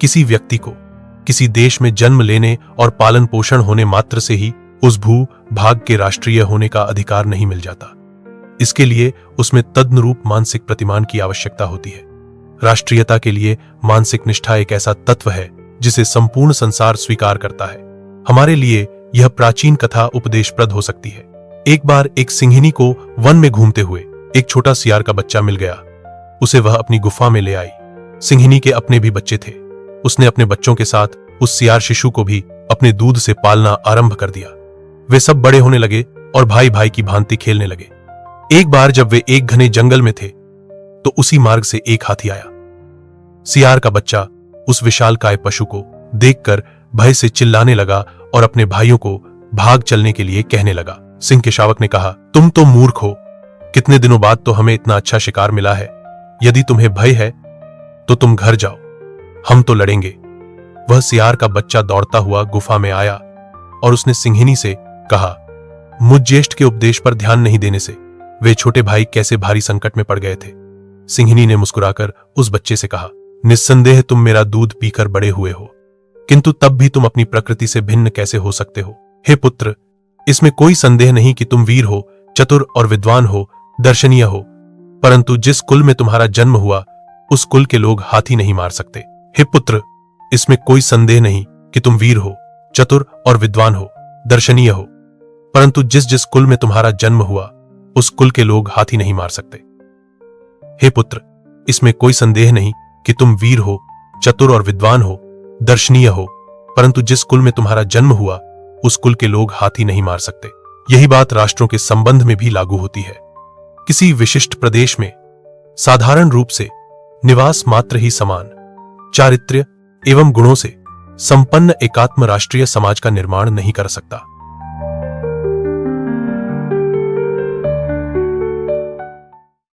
किसी व्यक्ति को किसी देश में जन्म लेने और पालन पोषण होने मात्र से ही उस भू भाग के राष्ट्रीय होने का अधिकार नहीं मिल जाता। इसके लिए उसमें तदनुरूप मानसिक प्रतिमान की आवश्यकता होती है। राष्ट्रीयता के लिए मानसिक निष्ठा एक ऐसा तत्व है जिसे संपूर्ण संसार स्वीकार करता है। हमारे लिए यह प्राचीन कथा उपदेशप्रद हो सकती है। एक बार एक सिंहिनी को वन में घूमते हुए एक छोटा सियार का बच्चा मिल गया। उसे वह अपनी गुफा में ले आई। सिंहिनी के अपने भी बच्चे थे। उसने अपने बच्चों के साथ उस सियार शिशु को भी अपने दूध से पालना आरंभ कर दिया। वे सब बड़े होने लगे और भाई भाई की भांति खेलने लगे। एक बार जब वे एक घने जंगल में थे तो उसी मार्ग से एक हाथी आया। सियार का बच्चा उस विशालकाय पशु को देखकर भय से चिल्लाने लगा और अपने भाइयों को भाग चलने के लिए कहने लगा। सिंह के शावक ने कहा, तुम तो मूर्ख हो। कितने दिनों बाद तो हमें इतना अच्छा शिकार मिला है। यदि तुम्हें भय है तो तुम घर जाओ, हम तो लड़ेंगे। वह सियार का बच्चा दौड़ता हुआ गुफा में आया और उसने सिंहिनी से कहा, मुझ ज्येष्ठ के उपदेश पर ध्यान नहीं देने से वे छोटे भाई कैसे भारी संकट में पड़ गए थे। सिंहिनी ने मुस्कुराकर उस बच्चे से कहा, निस्संदेह तुम मेरा दूध पीकर बड़े हुए हो, किंतु तब भी तुम अपनी प्रकृति से भिन्न कैसे हो सकते हो। हे पुत्र, इसमें कोई संदेह नहीं कि तुम वीर हो, चतुर और विद्वान हो, दर्शनीय हो, परंतु जिस कुल में तुम्हारा जन्म हुआ उस कुल के लोग हाथी नहीं मार सकते। हे पुत्र, इसमें कोई संदेह नहीं कि तुम वीर हो, चतुर और विद्वान हो, दर्शनीय हो, परंतु जिस जिस कुल में तुम्हारा जन्म हुआ उस कुल के लोग हाथी नहीं मार सकते। हे पुत्र, इसमें कोई संदेह नहीं कि तुम वीर हो, चतुर और विद्वान हो, दर्शनीय हो, परंतु जिस कुल में तुम्हारा जन्म हुआ उस कुल के लोग हाथी नहीं मार सकते। यही बात राष्ट्रों के संबंध में भी लागू होती है। किसी विशिष्ट प्रदेश में साधारण रूप से निवास मात्र ही समान चारित्र्य एवं गुणों से संपन्न एकात्म राष्ट्रीय समाज का निर्माण नहीं कर सकता।